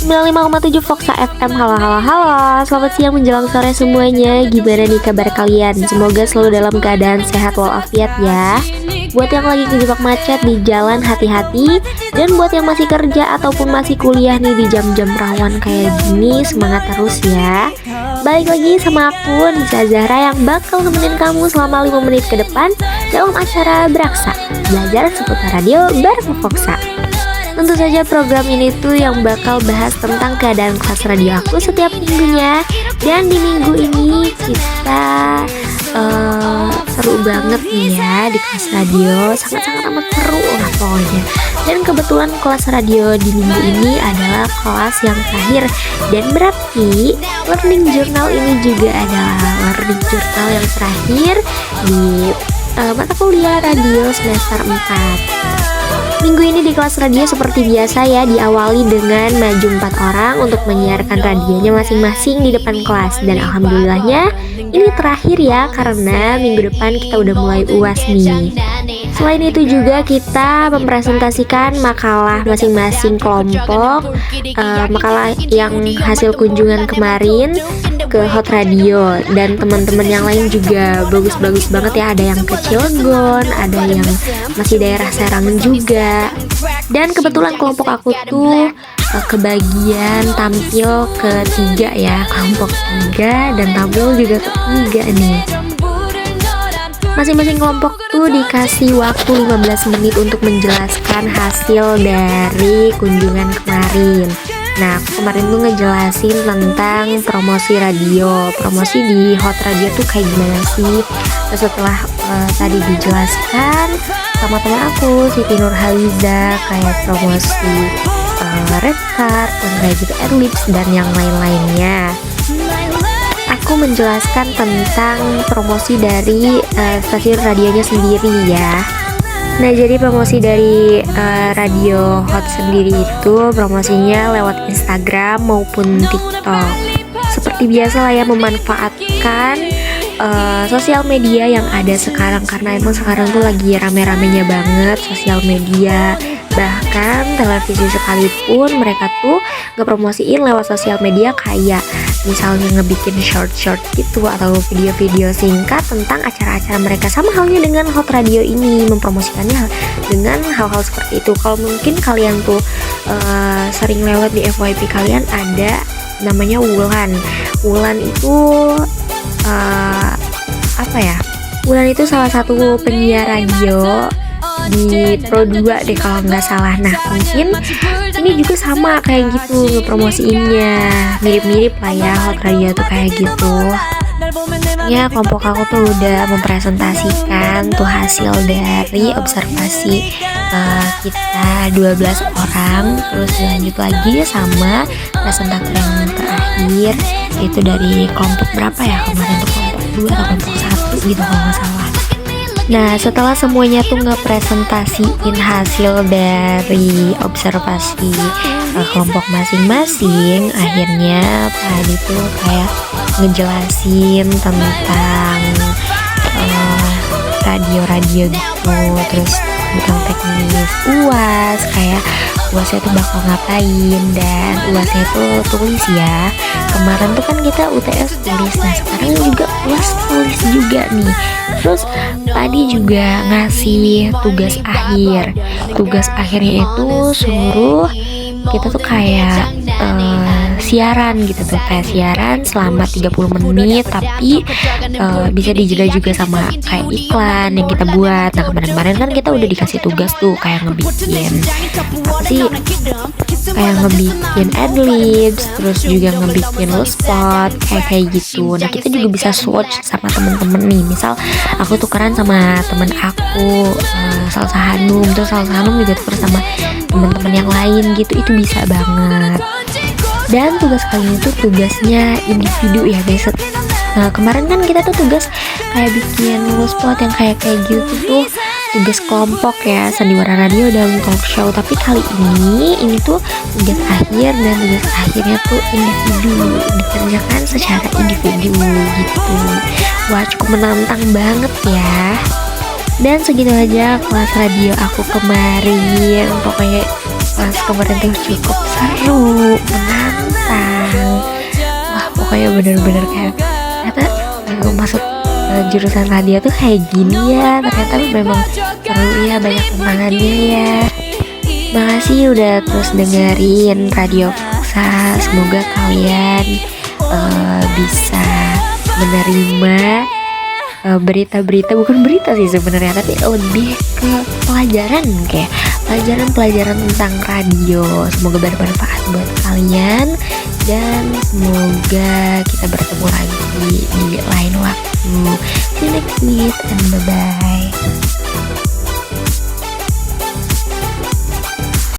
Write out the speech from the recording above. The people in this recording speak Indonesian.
95,7 Foxa FM. Halo halo halo. Selamat siang menjelang sore semuanya. Gimana nih kabar kalian? Semoga selalu dalam keadaan sehat walafiat ya. Buat yang lagi kejebak macet di jalan, hati-hati. Dan buat yang masih kerja ataupun masih kuliah nih di jam-jam rawan kayak gini, semangat terus ya. Balik lagi sama aku, Nisa Zahra, yang bakal nemenin kamu selama 5 menit ke depan dalam acara Beraksa, belajar seputar radio bareng Foxa. Tentu saja program ini tuh yang bakal bahas tentang keadaan kelas radio aku setiap minggunya. Dan di minggu ini kita seru banget nih ya di kelas radio. Sangat-sangat amat seru lah pokoknya. Dan kebetulan kelas radio di minggu ini adalah kelas yang terakhir. Dan berarti learning journal ini juga adalah learning journal yang terakhir di mata kuliah radio semester 4. Minggu ini di kelas radio seperti biasa ya, diawali dengan maju 4 orang untuk menyiarkan radionya masing-masing di depan kelas. Dan alhamdulillahnya ini terakhir ya, karena minggu depan kita udah mulai UAS nih. Selain itu juga kita mempresentasikan makalah masing-masing kelompok, makalah yang hasil kunjungan kemarin ke Hot Radio. Dan teman-teman yang lain juga bagus-bagus banget ya. Ada yang ke Cilegon, ada yang masih daerah Serang juga. Dan kebetulan kelompok aku tuh kebagian tampil ketiga ya, kelompok 3 dan tampil juga ketiga nih. Masing-masing kelompok tuh dikasih waktu 15 menit untuk menjelaskan hasil dari kunjungan kemarin. Nah, aku kemarin tuh ngejelasin tentang promosi radio. Promosi di Hot Radio tuh kayak gimana sih? Terus setelah tadi dijelaskan sama teman aku, Siti Nurhaliza, kayak promosi Red Card, kayak gitu, Adlibs, dan yang lain-lainnya. Aku menjelaskan tentang promosi dari stasiun radionya sendiri ya. Nah, jadi promosi dari radio Hot sendiri itu promosinya lewat Instagram maupun TikTok. Seperti biasa lah ya, memanfaatkan sosial media yang ada sekarang, karena emang sekarang tuh lagi rame-ramenya banget sosial media. Bahkan televisi sekalipun mereka tuh ngepromosiin lewat sosial media, kayak misalnya ngebikin short-short gitu atau video-video singkat tentang acara-acara mereka. Sama halnya dengan Hot Radio ini, mempromosikannya dengan hal-hal seperti itu. Kalau mungkin kalian tuh sering lewat di FYP kalian, ada namanya Wulan. Wulan itu apa ya? Wulan itu salah satu penyiar radio di Pro 2 deh kalau nggak salah. Nah, mungkin ini juga sama kayak gitu ngepromosiinnya, mirip-mirip lah ya Hot Radio tuh kayak gitu. Ya, kelompok aku tuh udah mempresentasikan tuh hasil dari observasi kita 12 orang. Terus dilanjut lagi sama presentator yang terakhir, itu dari kelompok berapa ya kemarin tuh, kelompok 2 atau kelompok 1 gitu kalau nggak salah. Nah, setelah semuanya tuh ngepresentasiin hasil dari observasi kelompok masing-masing, akhirnya Pak Adi tuh kayak ngejelasin tentang radio-radio gitu, terus tentang teknis UAS, kayak UASnya tuh bakal ngapain, dan UASnya tuh tulis ya. Kemarin tuh kan kita UTS tulis, nah sekarang juga UAS tulis juga nih. Terus tadi juga ngasih tugas akhir. Tugas akhirnya itu suruh kita tuh kayak siaran gitu tuh, kayak siaran selama 30 menit, tapi bisa dijeda juga sama kayak iklan yang kita buat. Nah, kemarin-kemarin kan kita udah dikasih tugas tuh kayak ngebikin apa sih, kayak ngebikin adlibs, terus juga ngebikin spot kayak gitu. Nah, kita juga bisa swatch sama temen-temen nih. Misal aku tukeran sama temen aku Salsa Hanum, terus Salsa Hanum juga tuker sama temen-temen yang lain gitu, itu bisa banget. Dan tugas kali ini tuh tugasnya individu ya guys. Nah, kemarin kan kita tuh tugas kayak bikin spot yang kayak gitu tuh tugas kelompok ya, sandiwara radio dan talk show. Tapi kali ini tuh tugas akhir, dan tugas akhirnya tuh individu, dikerjakan secara individu gitu. Wah, cukup menantang banget ya. Dan segitu aja kelas radio aku kemarin. Pokoknya kelas kemarin tuh cukup seru, menantang. Wah, pokoknya bener-bener kayak ternyata masuk jurusan radio tuh kayak gini ya. Ternyata memang seru ya, banyak tantangannya ya. Makasih udah terus dengerin Radio Fuxa. Semoga kalian bisa menerima berita-berita, bukan berita sih sebenarnya, tapi lebih ke pelajaran, kayak pelajaran tentang radio. Semoga bermanfaat buat kalian dan semoga kita bertemu lagi di lain waktu. See you next week and bye bye.